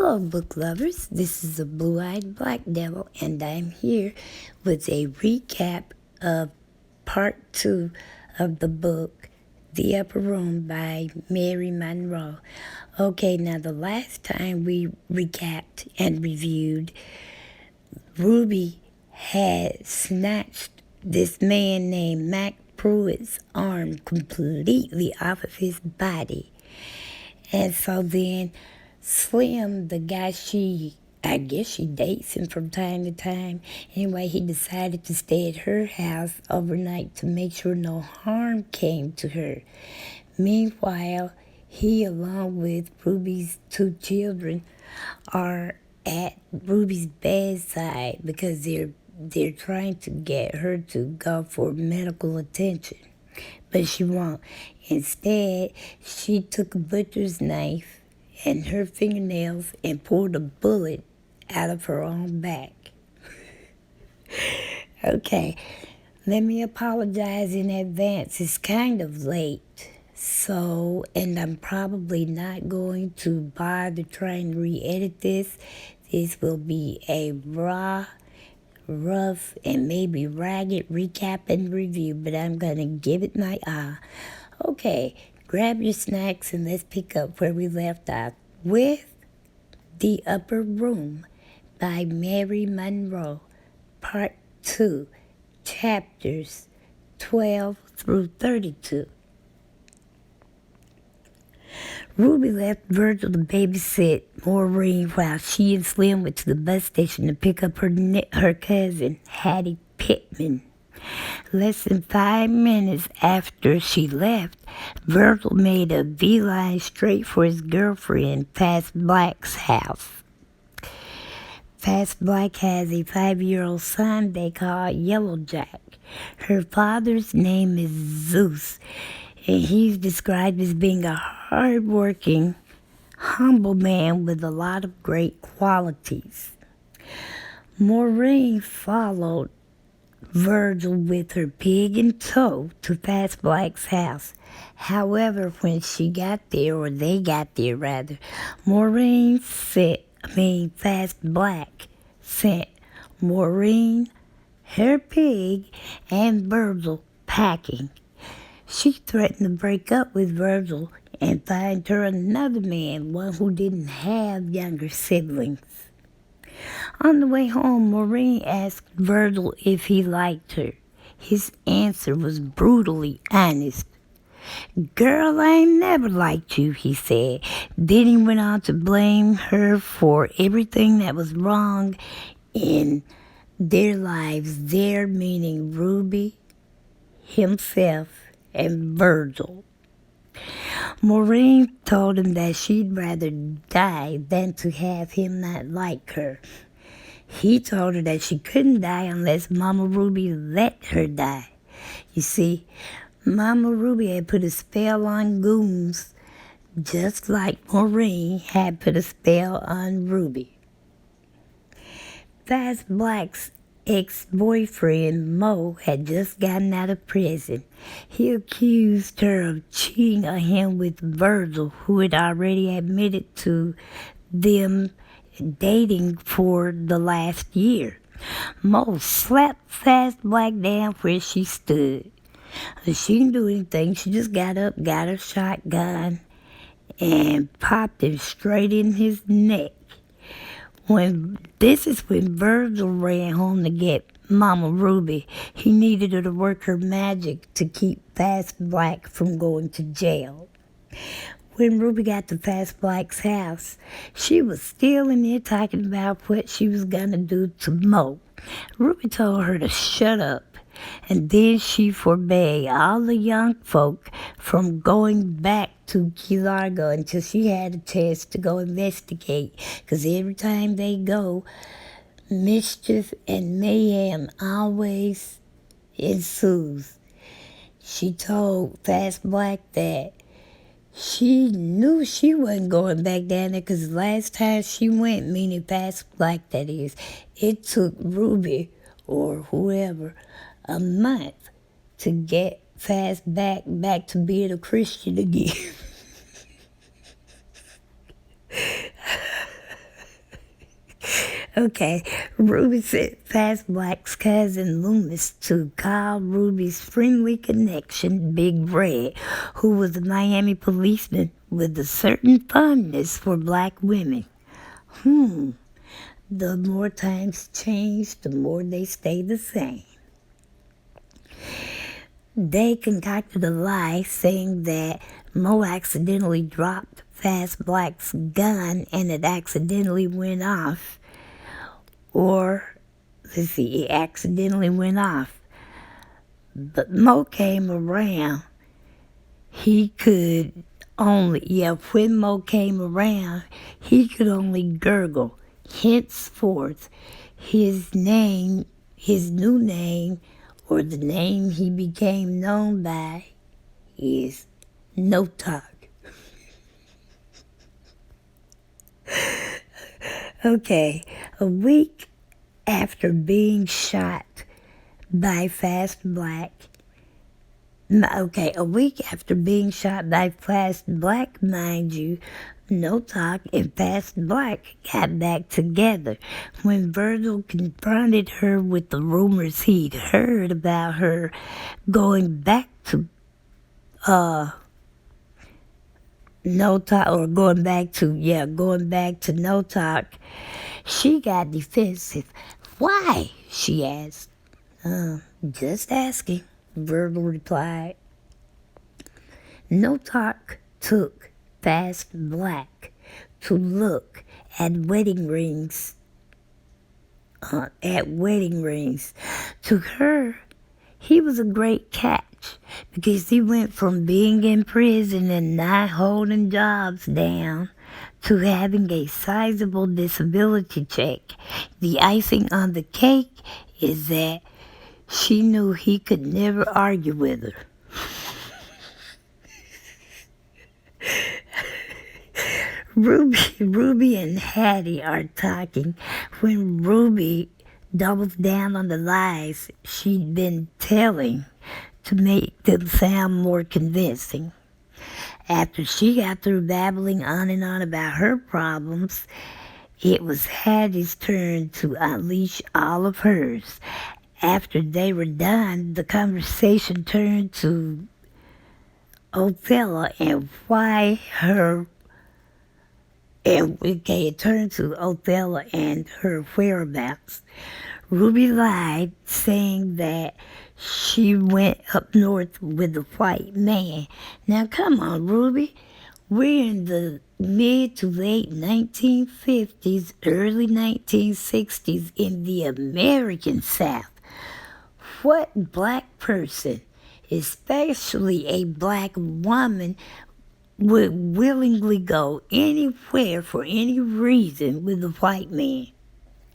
Hello, book lovers. This is the Blue-Eyed Black Devil, and I'm here with a recap of part 2 of the book, The Upper Room by Mary Monroe. Okay, now the last time we recapped and reviewed, Ruby had snatched this man named Mac Pruitt's arm completely off of his body. And so then Slim, the guy I guess she dates him from time to time. Anyway, he decided to stay at her house overnight to make sure no harm came to her. Meanwhile, he, along with Ruby's 2 children, are at Ruby's bedside because they're trying to get her to go for medical attention. But she won't. Instead, she took a butcher's knife and her fingernails and pulled a bullet out of her own back. Okay, let me apologize in advance. It's kind of late. So, and I'm probably not going to bother trying to re-edit this. This will be a raw, rough, and maybe ragged recap and review, but I'm going to give it my all. Okay, grab your snacks and let's pick up where we left off with The Upper Room by Mary Monroe, Part 2, Chapters 12 through 32. Ruby left Virgil to babysit Maureen while she and Slim went to the bus station to pick up her cousin, Hattie Pittman. Less than 5 minutes after she left, Virgil made a beeline straight for his girlfriend, Fast Black's house. Fast Black has a 5-year-old son they call Yellow Jack. Her father's name is Zeus, and he's described as being a hard-working, humble man with a lot of great qualities. Maureen followed Virgil with her pig in tow to Fast Black's house. However, when she got there, or they got there rather, Fast Black sent Maureen, her pig, and Virgil packing. She threatened to break up with Virgil and find her another man, one who didn't have younger siblings. On the way home, Maureen asked Virgil if he liked her. His answer was brutally honest. "Girl, I ain't never liked you," he said. Then he went on to blame her for everything that was wrong in their lives, there meaning Ruby, himself, and Virgil. Maureen told him that she'd rather die than to have him not like her. He told her that she couldn't die unless Mama Ruby let her die. You see, Mama Ruby had put a spell on goons, just like Maureen had put a spell on Ruby. Fast Black's ex-boyfriend, Mo, had just gotten out of prison. He accused her of cheating on him with Virgil, who had already admitted to them dating for the last year. Mo slapped Fast Black down where she stood. She didn't do anything. She just got up, got her shotgun, and popped him straight in his neck. This is when Virgil ran home to get Mama Ruby. He needed her to work her magic to keep Fast Black from going to jail. When Ruby got to Fast Black's house, she was still in there talking about what she was going to do to Mo. Ruby told her to shut up, and then she forbade all the young folk from going back to Key Largo until she had a chance to go investigate, because every time they go, mischief and mayhem always ensues. She told Fast Black that she knew she wasn't going back down there because last time she went, meaning Fast Black that is, it took Ruby or whoever a month to get Fast back to being a Christian again. Okay, Ruby sent Fast Black's cousin Loomis to call Ruby's friendly connection, Big Red, who was a Miami policeman with a certain fondness for black women. The more times change, the more they stay the same. They concocted a lie saying that Mo accidentally dropped Fast Black's gun and it accidentally went off. Or, let's see, it accidentally went off. But Mo came around. He could only, when Mo came around, he could only gurgle. Henceforth, his name, his new name, or the name he became known by, is No Talk. Okay, a week after being shot by Fast Black, a week after being shot by Fast Black, mind you, No Talk and Fast Black got back together when Virgil confronted her with the rumors he'd heard about her going back to No Talk, or going back to No Talk. She got defensive. Why? She asked. Just asking, Virgil replied. No Talk took Fast Black to look at wedding rings. To her, he was a great catch because he went from being in prison and not holding jobs down to having a sizable disability check. The icing on the cake is that she knew he could never argue with her. Ruby and Hattie are talking when Ruby doubles down on the lies she'd been telling to make them sound more convincing. After she got through babbling on and on about her problems, it was Hattie's turn to unleash all of hers. After they were done, the conversation turned to Othello and it turned to Othello and her whereabouts. Ruby lied, saying that she went up north with a white man. Now come on, Ruby. We're in the mid to late 1950s, early 1960s in the American South. What black person, especially a black woman, would willingly go anywhere for any reason with a white man?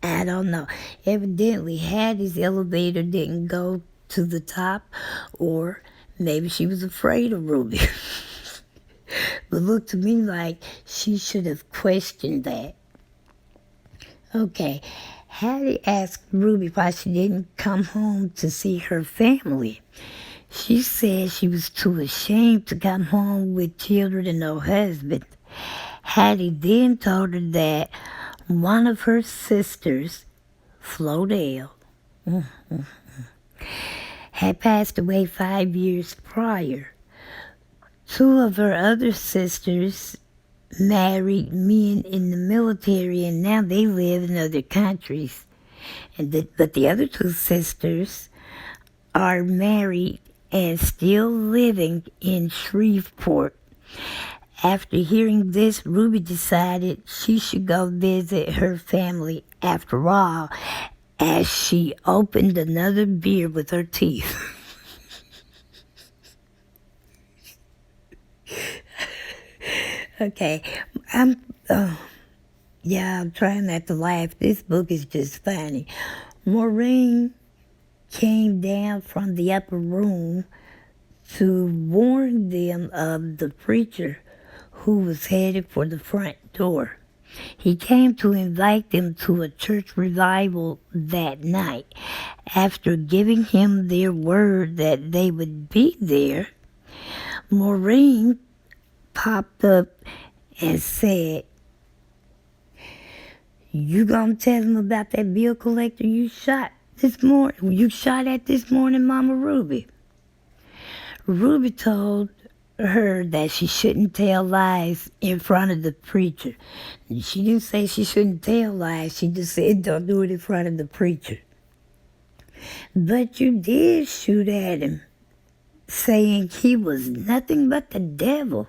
I don't know. Evidently, Hattie's elevator didn't go to the top, or maybe she was afraid of Ruby. But looked to me like she should have questioned that. Okay, Hattie asked Ruby why she didn't come home to see her family. She said she was too ashamed to come home with children and no husband. Hattie then told her that one of her sisters, Flodell, had passed away 5 years prior. Two of her other sisters married men in the military, and now they live in other countries. But the other two sisters are married and still living in Shreveport. After hearing this, Ruby decided she should go visit her family after all, as she opened another beer with her teeth. Okay, I'm trying not to laugh. This book is just funny. Maureen came down from the upper room to warn them of the preacher who was headed for the front door. He came to invite them to a church revival that night. After giving him their word that they would be there, Maureen popped up and said, You gonna tell him about that bill collector you shot this morning? You shot at this morning, Mama Ruby. Ruby told her that she shouldn't tell lies in front of the preacher. She didn't say she shouldn't tell lies. She just said don't do it in front of the preacher. But you did shoot at him, saying he was nothing but the devil.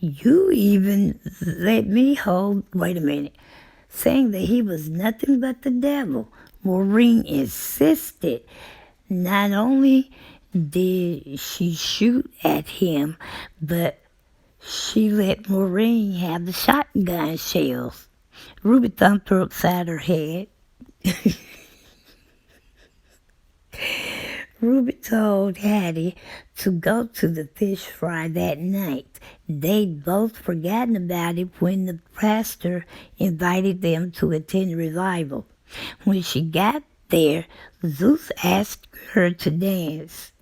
You even let me wait a minute, saying that he was nothing but the devil. Maureen insisted. Not only did she shoot at him, but she let Maureen have the shotgun shells. Ruby thumped her upside her head. Ruby told Hattie to go to the fish fry that night. They'd both forgotten about it when the pastor invited them to attend revival. When she got there, Zeus asked her to dance.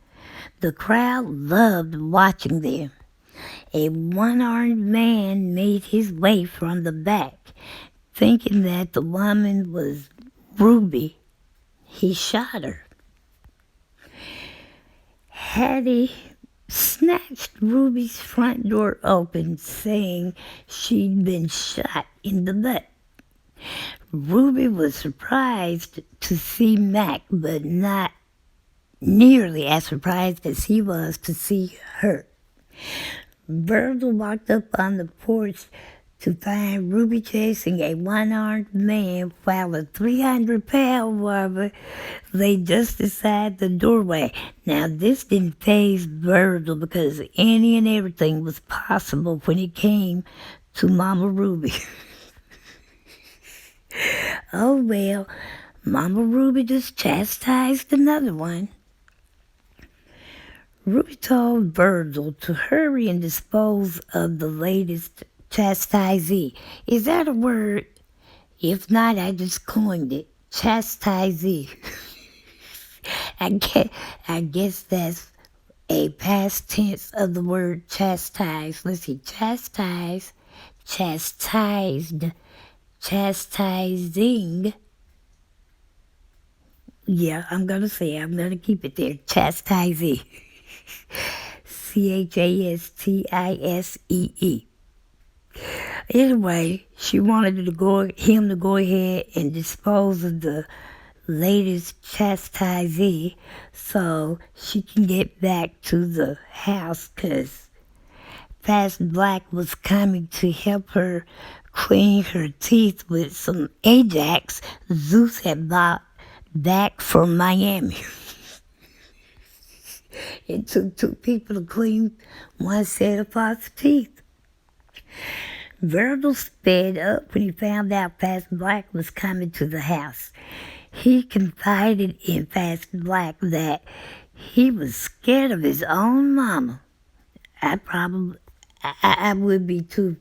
The crowd loved watching them. A one-armed man made his way from the back. Thinking that the woman was Ruby, he shot her. Hattie snatched Ruby's front door open, saying she'd been shot in the butt. Ruby was surprised to see Mac, but not nearly as surprised as he was to see her. Virgil walked up on the porch to find Ruby chasing a one-armed man while a 300-pound woman lay just inside the doorway. Now, this didn't faze Virgil because any and everything was possible when it came to Mama Ruby. Oh, well, Mama Ruby just chastised another one. Ruby told Virgil to hurry and dispose of the latest chastisee. Is that a word? If not, I just coined it. Chastisee. I guess that's a past tense of the word chastise. Let's see. Chastise, chastised, chastising. Yeah, I'm going to keep it there. Chastisee. Chastisee. Anyway, she wanted him to go ahead and dispose of the latest chastisee so she can get back to the house because Fast Black was coming to help her clean her teeth with some Ajax Zeus had bought back from Miami. It took 2 people to clean one set of false teeth. Virgil sped up when he found out Fast Black was coming to the house. He confided in Fast Black that he was scared of his own mama. I would be too,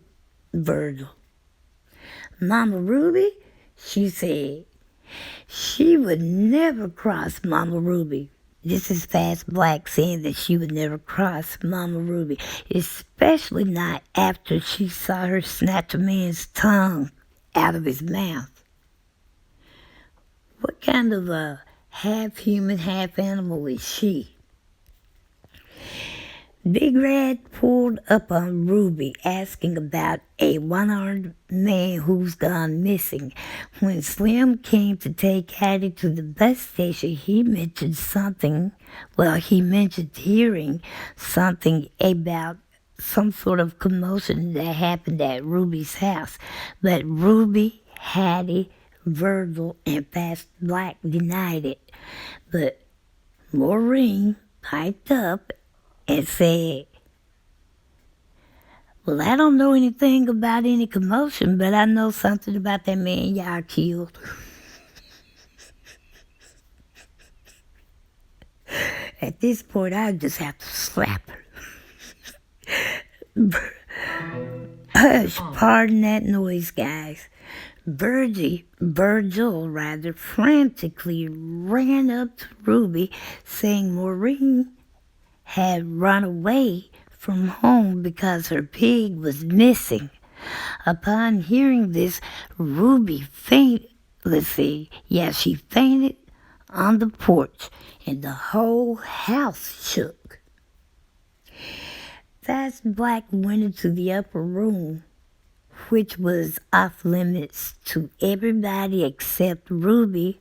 Virgil. Mama Ruby, she said, she would never cross Mama Ruby. This is Fast Black saying that she would never cross Mama Ruby, especially not after she saw her snatch a man's tongue out of his mouth. What kind of a half-human, half-animal is she? Big Red pulled up on Ruby, asking about a one-armed man who's gone missing. When Slim came to take Hattie to the bus station, he mentioned hearing something about some sort of commotion that happened at Ruby's house. But Ruby, Hattie, Virgil, and Fast Black denied it. But Maureen piped up and said, well, I don't know anything about any commotion, but I know something about that man y'all killed. At this point, I just have to slap her. Hush, pardon that noise, guys. Virgil frantically ran up to Ruby, saying Maureen had run away from home because her pig was missing. Upon hearing this, Ruby fainted. She fainted on the porch, and the whole house shook. Fast Black went into the upper room, which was off limits to everybody except Ruby,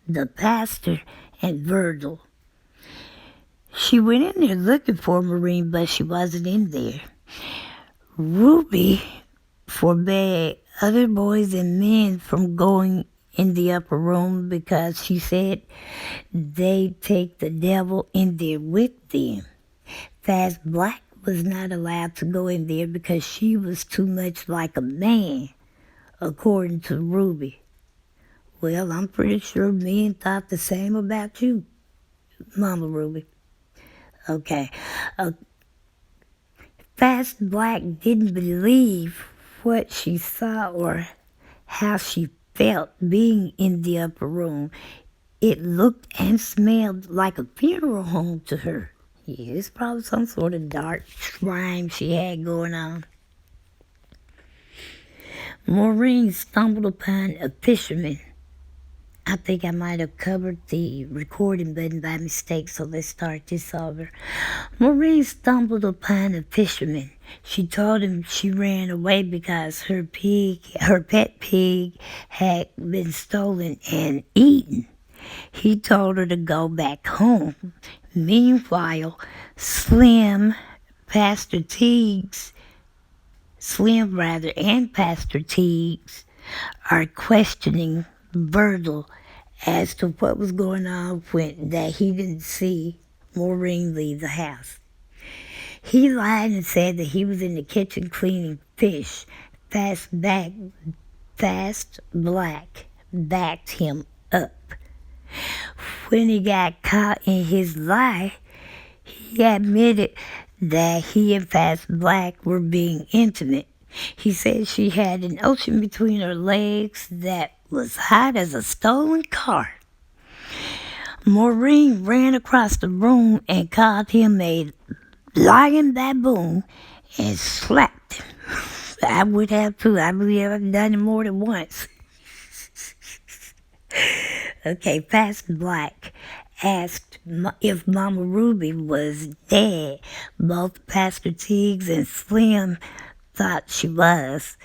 the pastor, and Virgil. She went in there looking for Maureen, but she wasn't in there. Ruby forbade other boys and men from going in the upper room because she said they'd take the devil in there with them. Fast Black was not allowed to go in there because she was too much like a man, according to Ruby. Well, I'm pretty sure men thought the same about you, Mama Ruby. Okay. Fast Black didn't believe what she saw or how she felt being in the upper room. It looked and smelled like a funeral home to her. Yeah, it's probably some sort of dark shrine she had going on. Maureen stumbled upon a fisherman. I think I might have covered the recording button by mistake, so let's start this over. Maureen stumbled upon a fisherman. She told him she ran away because her pet pig, had been stolen and eaten. He told her to go back home. Meanwhile, Slim, and Pastor Teagues are questioning Virgil as to what was going on when that he didn't see Maureen leave the house. He lied and said that he was in the kitchen cleaning fish. Fast Black backed him up. When he got caught in his lie, he admitted that he and Fast Black were being intimate. He said she had an ocean between her legs that was hot as a stolen car. Maureen ran across the room and called him a lying baboon and slapped him. I would have too. I believe I've done it more than once. Okay, Fast Black asked if Mama Ruby was dead. Both Pastor Teagues and Slim thought she was.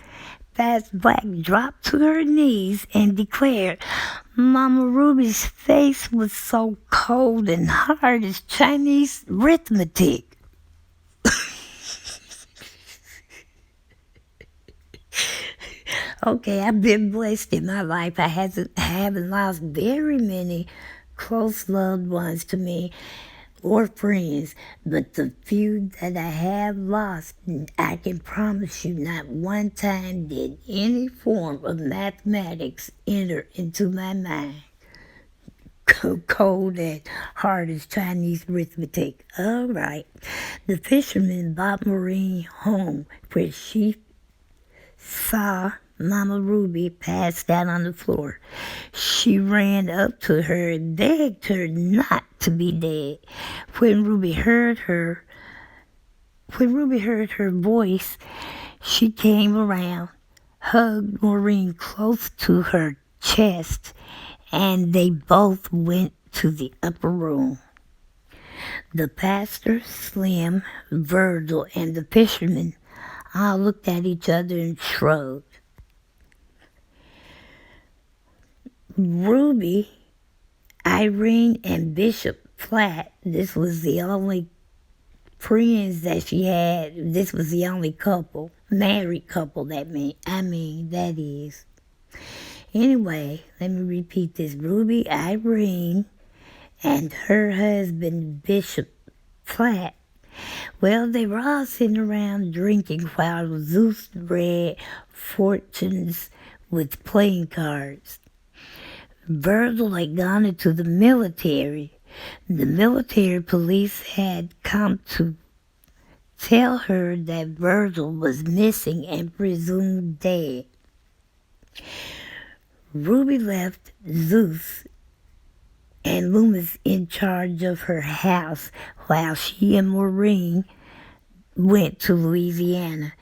Fast Black dropped to her knees and declared Mama Ruby's face was so cold and hard as Chinese arithmetic. Okay, I've been blessed in my life. I haven't lost very many close loved ones to me or friends, but the few that I have lost, I can promise you not one time did any form of mathematics enter into my mind. Cold and hard as Chinese arithmetic. All right. The fisherman brought Maureen home, where she saw Mama Ruby passed out on the floor. She ran up to her and begged her not to be dead. When Ruby heard her voice, she came around, hugged Maureen close to her chest, and they both went to the upper room. The pastor, Slim, Virgil, and the fisherman all looked at each other and shrugged. Ruby, Irene, and Bishop Platt, this was the only friends that she had. This was the only couple, married couple that is. Anyway, let me repeat this. Ruby, Irene, and her husband, Bishop Platt, well, they were all sitting around drinking while Zeus read fortunes with playing cards. Virgil had gone into the military. The military police had come to tell her that Virgil was missing and presumed dead. Ruby left Zeus and Loomis in charge of her house while she and Maureen went to Louisiana.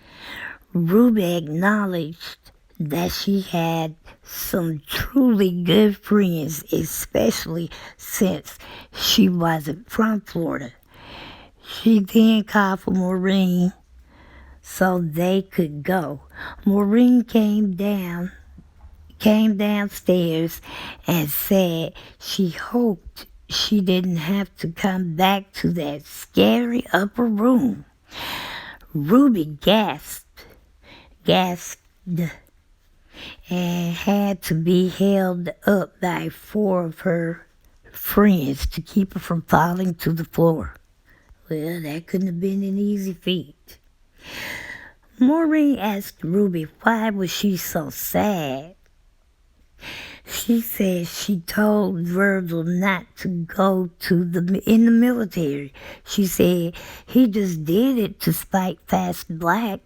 Ruby acknowledged that she had some truly good friends, especially since she wasn't from Florida. She then called for Maureen so they could go. Maureen came downstairs and said she hoped she didn't have to come back to that scary upper room. Ruby gasped, and had to be held up by 4 of her friends to keep her from falling to the floor. Well, that couldn't have been an easy feat. Maureen asked Ruby why was she so sad. She said she told Virgil not to go in the military. She said he just did it to spite Fast Black.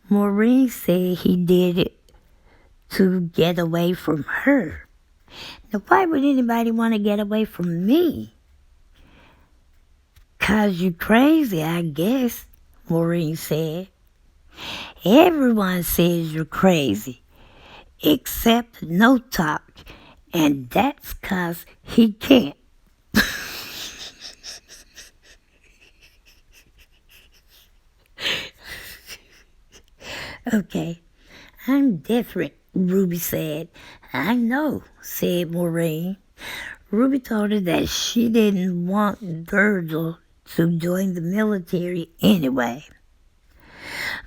Maureen said he did it to get away from her. Now, why would anybody want to get away from me? 'Cause you crazy, I guess, Maureen said. Everyone says you're crazy, except No Talk, and that's 'cause he can't. Okay, I'm different, Ruby said. I know, said Maureen. Ruby told her that she didn't want Virgil to join the military anyway.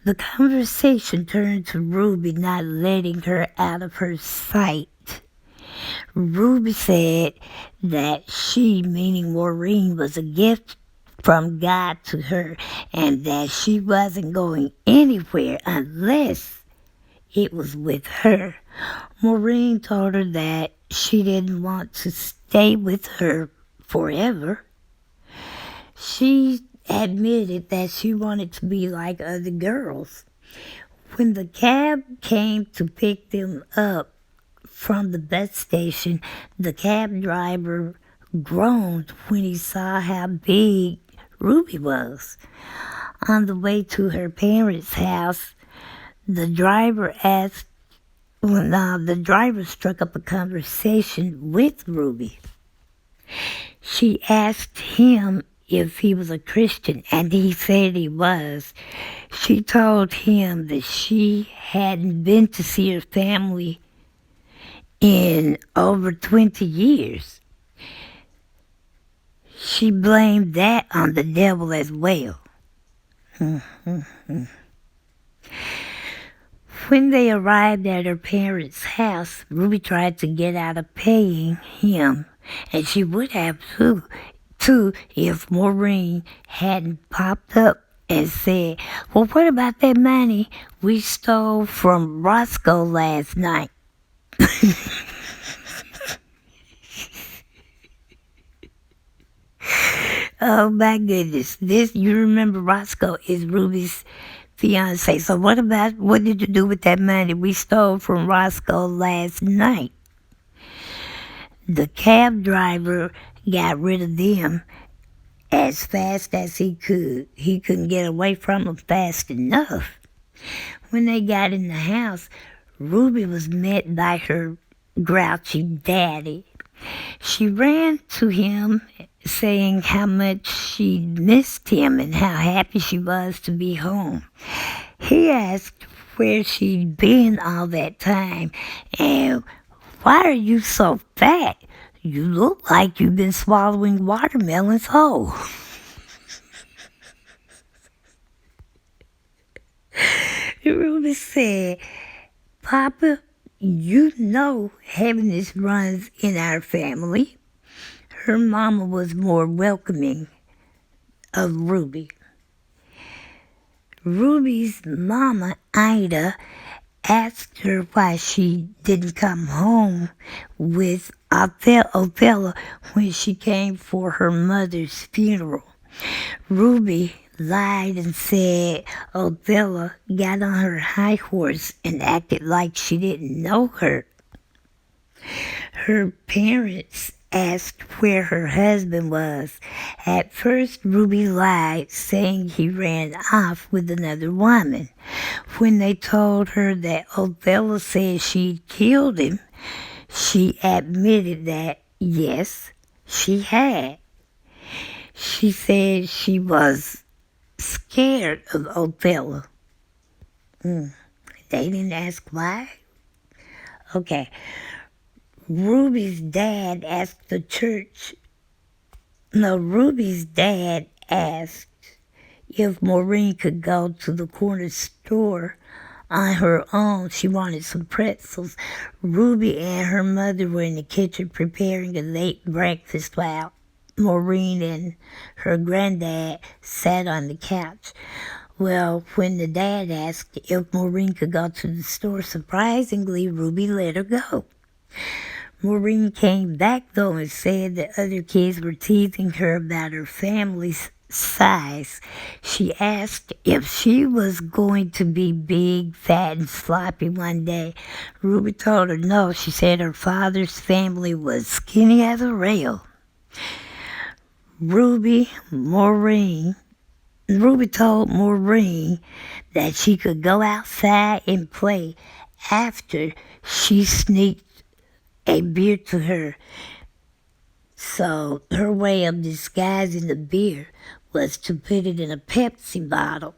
The conversation turned to Ruby not letting her out of her sight. Ruby said that she, meaning Maureen, was a gift from God to her and that she wasn't going anywhere unless it was with her. Maureen told her that she didn't want to stay with her forever. She admitted that she wanted to be like other girls. When the cab came to pick them up from the bus station, the cab driver groaned when he saw how big Ruby was. On the way to her parents' house, the driver struck up a conversation with Ruby. She asked him if he was a Christian, and he said he was. She told him that she hadn't been to see her family in over 20 years. She blamed that on the devil as well. When they arrived at her parents' house, Ruby tried to get out of paying him, and she would have too if Maureen hadn't popped up and said, well, what about that money we stole from Roscoe last night? Oh my goodness. You remember Roscoe is Ruby's fiance. So what did you do with that money we stole from Roscoe last night? The cab driver got rid of them as fast as he could. He couldn't get away from them fast enough. When they got in the house, Ruby was met by her grouchy daddy. She ran to him saying how much she missed him and how happy she was to be home. He asked where she'd been all that time and why are you so fat? You look like you've been swallowing watermelons whole. Ruby said, Papa, you know heaviness runs in our family. Her mama was more welcoming of Ruby. Ruby's mama, Ida, asked her why she didn't come home with Othello when she came for her mother's funeral. Ruby lied and said Othello got on her high horse and acted like she didn't know her. Her parents asked where her husband was. At first, Ruby lied, saying he ran off with another woman. When they told her that Othello said she'd killed him, she admitted that, yes, she had. She said she was scared of Othello. They didn't ask why? Okay. Ruby's dad asked if Maureen could go to the corner store on her own. She wanted some pretzels. Ruby and her mother were in the kitchen preparing a late breakfast while Maureen and her granddad sat on the couch. Well, when the dad asked if Maureen could go to the store, surprisingly, Ruby let her go. Maureen came back, though, and said that other kids were teasing her about her family's size. She asked if she was going to be big, fat, and sloppy one day. Ruby told her no. She said her father's family was skinny as a rail. Ruby told Maureen that she could go outside and play after she sneaked a beer to her. So her way of disguising the beer was to put it in a Pepsi bottle.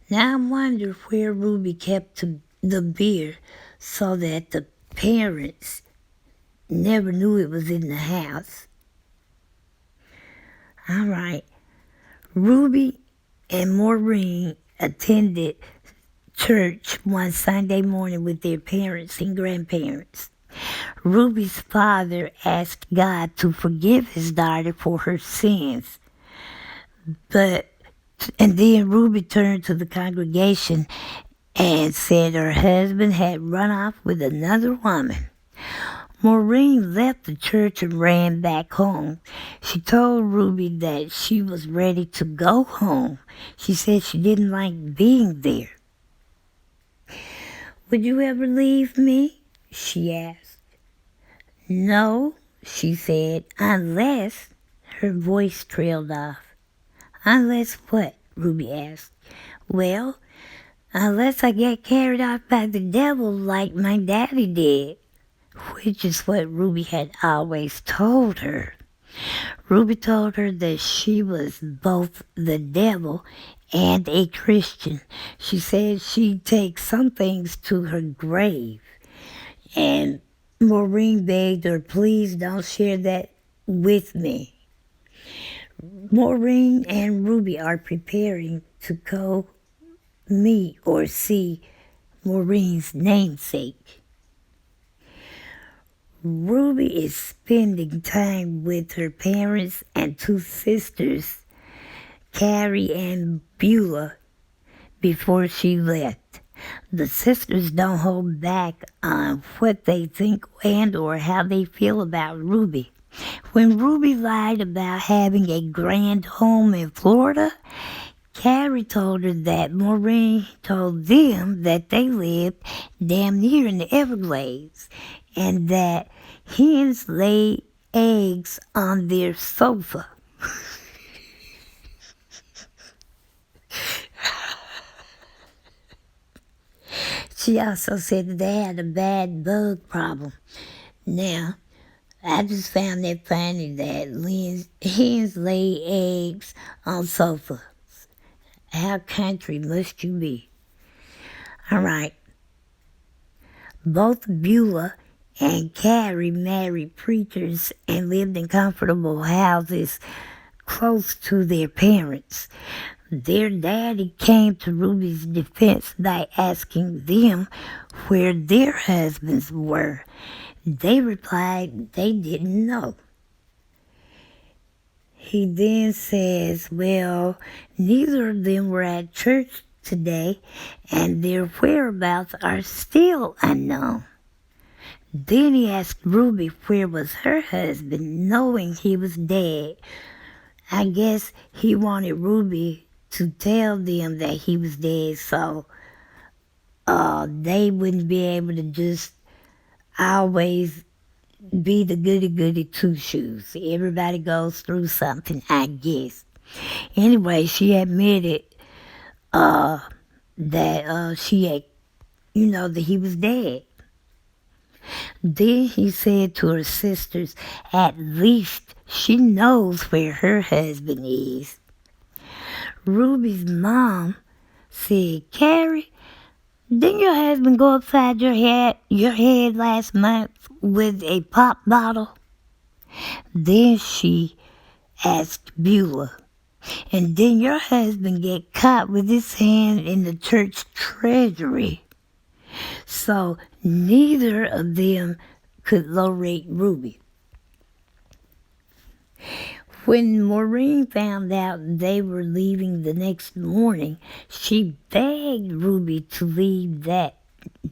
Now I wonder where Ruby kept the beer so that the parents never knew it was in the house. All right. Ruby and Maureen attended church one Sunday morning with their parents and grandparents. Ruby's father asked God to forgive his daughter for her sins. And then Ruby turned to the congregation and said her husband had run off with another woman. Maureen left the church and ran back home. She told Ruby that she was ready to go home. She said she didn't like being there. "Would you ever leave me?" she asked. "No," she said, "unless—" Her voice trailed off. "Unless what?" Ruby asked. "Well, unless I get carried off by the devil like my daddy did," which is what Ruby had always told her. Ruby told her that she was both the devil and a Christian. She said she'd take some things to her grave. And Maureen begged her, "Please don't share that with me." Maureen and Ruby are preparing to go meet or see Maureen's namesake. Ruby is spending time with her parents and two sisters, Carrie and Beulah, before she left. The sisters don't hold back on what they think and or how they feel about Ruby. When Ruby lied about having a grand home in Florida, Carrie told her that Maureen told them that they lived damn near in the Everglades and that hens laid eggs on their sofa. She also said that they had a bad bug problem. Now, I just found that funny that hens lay eggs on sofas. How country must you be? All right. Both Beulah and Carrie married preachers and lived in comfortable houses close to their parents. Their daddy came to Ruby's defense by asking them where their husbands were. They replied they didn't know. He then says, well, neither of them were at church today, and their whereabouts are still unknown. Then he asked Ruby where was her husband, knowing he was dead. I guess he wanted Ruby to tell them that he was dead, so they wouldn't be able to just always be the goody goody two shoes. Everybody goes through something, I guess. Anyway, she admitted that she had, that he was dead. Then he said to her sisters, at least she knows where her husband is. Ruby's mom said, Carrie, didn't your husband go upside your head last month with a pop bottle? Then she asked Beulah, and then your husband get caught with his hand in the church treasury. So neither of them could locate Ruby. When Maureen found out they were leaving the next morning, she begged Ruby to leave that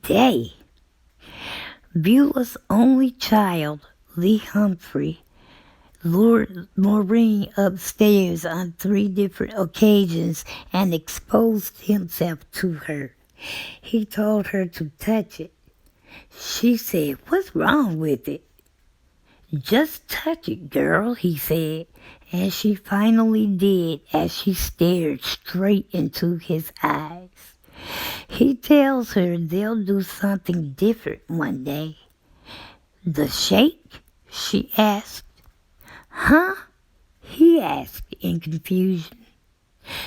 day. Beulah's only child, Lee Humphrey, lured Maureen upstairs on 3 different occasions and exposed himself to her. He told her to touch it. She said, what's wrong with it? Just touch it, girl, he said, and she finally did as she stared straight into his eyes. He tells her they'll do something different one day. The shake? She asked. Huh? He asked in confusion.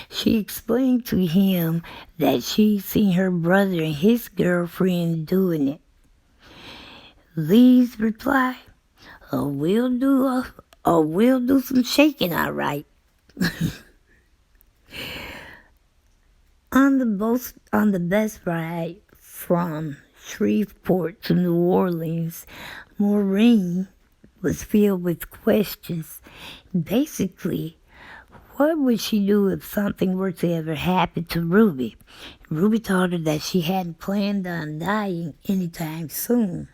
She explained to him that she'd seen her brother and his girlfriend doing it. Lee's reply, we'll do some shaking, all right. On the bus ride from Shreveport to New Orleans, Maureen was filled with questions. Basically, what would she do if something were to ever happen to Ruby? Ruby told her that she hadn't planned on dying anytime soon.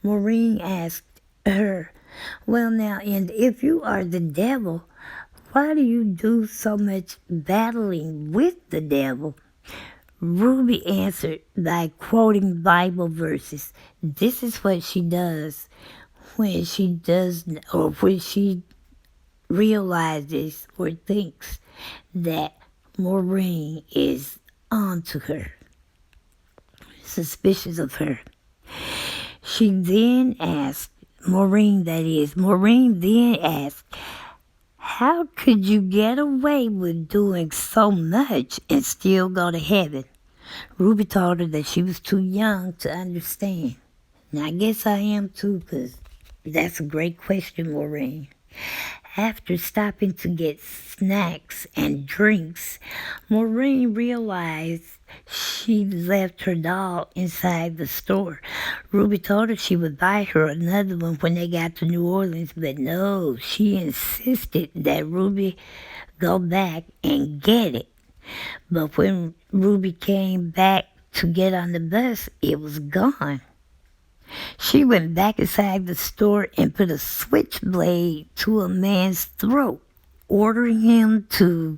Maureen asked her, well now, and if you are the devil, why do you do so much battling with the devil? Ruby answered by quoting Bible verses. This is what she does when she realizes or thinks that Maureen is onto her, suspicious of her. She then asked, Maureen then asked, how could you get away with doing so much and still go to heaven? Ruby told her that she was too young to understand. And I guess I am too, because that's a great question, Maureen. After stopping to get snacks and drinks, Maureen realized she'd left her doll inside the store. Ruby told her she would buy her another one when they got to New Orleans, but no, she insisted that Ruby go back and get it. But when Ruby came back to get on the bus, it was gone. She went back inside the store and put a switchblade to a man's throat, ordering him to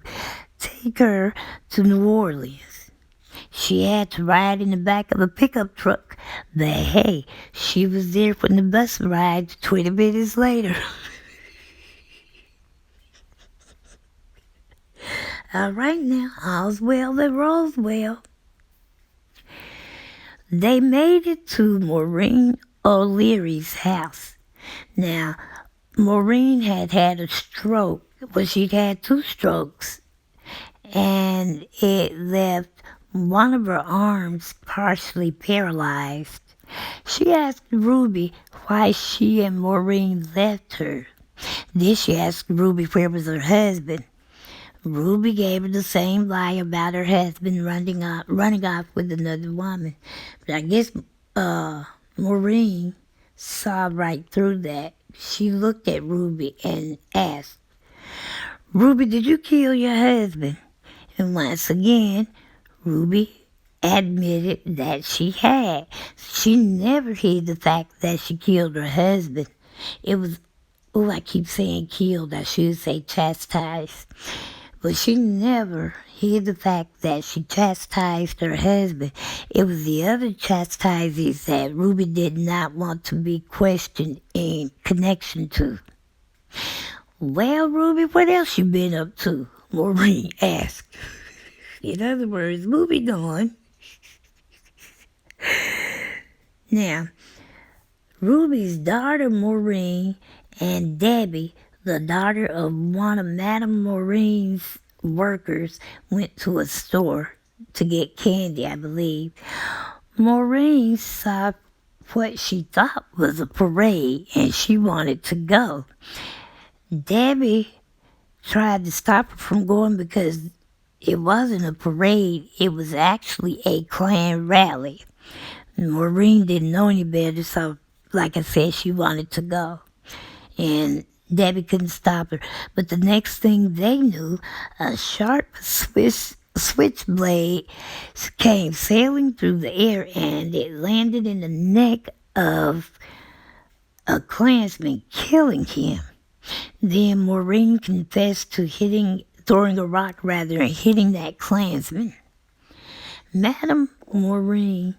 take her to New Orleans. She had to ride in the back of a pickup truck, but hey, she was there when the bus arrived 20 minutes later. All right now, all's well that rolls well. They made it to Maureen O'Leary's house. Now, Maureen had a stroke. Well, she'd had 2 strokes, and it left one of her arms partially paralyzed. She asked Ruby why she and Maureen left her. Then she asked Ruby where was her husband. Ruby gave her the same lie about her husband running off with another woman. But I guess Maureen saw right through that. She looked at Ruby and asked, Ruby, did you kill your husband? And once again, Ruby admitted that she had. She never hid the fact that she killed her husband. It was, I keep saying killed, I should say chastised. But she never Here's the fact that she chastised her husband. It was the other chastises that Ruby did not want to be questioned in connection to. Well, Ruby, what else you been up to? Maureen asked. In other words, moving on. Now, Ruby's daughter Maureen and Debbie, the daughter of one of Madame Maureen's workers, went to a store to get candy, I believe. Maureen saw what she thought was a parade and she wanted to go. Debbie tried to stop her from going because it wasn't a parade, it was actually a Klan rally. Maureen didn't know any better, so like I said, she wanted to go. And Debbie couldn't stop her. But the next thing they knew, a sharp switchblade came sailing through the air and it landed in the neck of a Klansman, killing him. Then Maureen confessed to throwing a rock and hitting that Klansman. Madame Maureen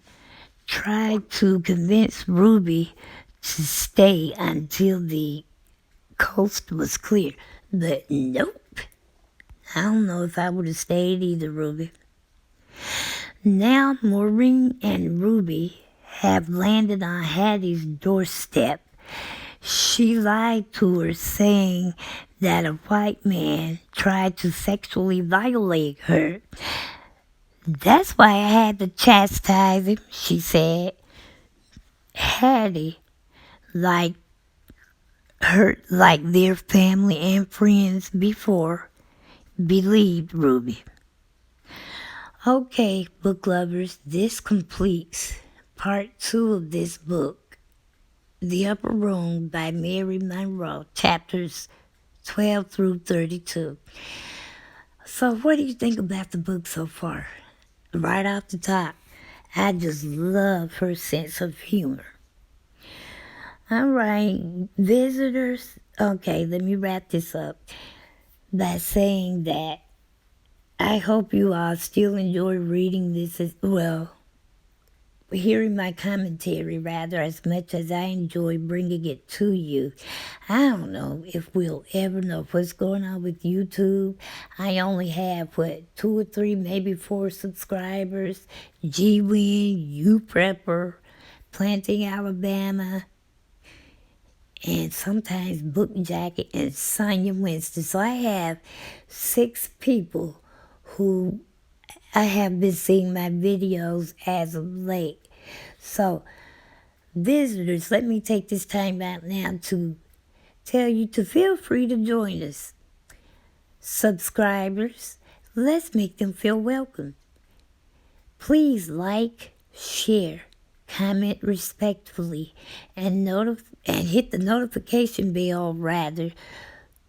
tried to convince Ruby to stay until the coast was clear, but nope. I don't know if I would have stayed either, Ruby. Now Maureen and Ruby have landed on Hattie's doorstep. She lied to her, saying that a white man tried to sexually violate her. That's why I had to chastise him, she said. Hattie, like their family and friends before, believed Ruby. Okay, book lovers, this completes part 2 of this book, The Upper Room by Mary Monroe, chapters 12 through 32. So what do you think about the book so far? Right off the top, I just love her sense of humor. All right, visitors. Okay, let me wrap this up by saying that I hope you all still enjoy reading this hearing my commentary rather, as much as I enjoy bringing it to you. I don't know if we'll ever know what's going on with YouTube. I only have, 2 or 3, maybe 4 subscribers. G-Win, U-Prepper, Planting Alabama, and sometimes Book Jacket and Sonia Winston. So I have 6 people who I have been seeing my videos as of late. So, visitors, let me take this time out now to tell you to feel free to join us. Subscribers, let's make them feel welcome. Please like, share, comment respectfully, and hit the notification bell rather,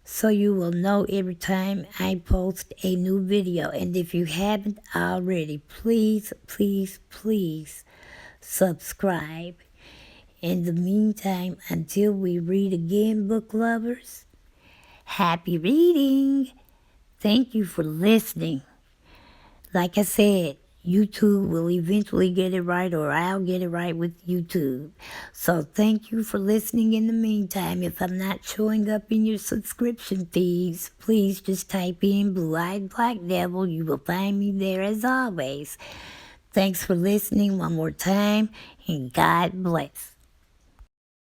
so you will know every time I post a new video. And if you haven't already, please, please, please subscribe. In the meantime, until we read again, book lovers, happy reading. Thank you for listening. Like I said, YouTube will eventually get it right, or I'll get it right with YouTube. So thank you for listening in the meantime. If I'm not showing up in your subscription feeds, please just type in Blue-Eyed Black Devil. You will find me there as always. Thanks for listening one more time, and God bless.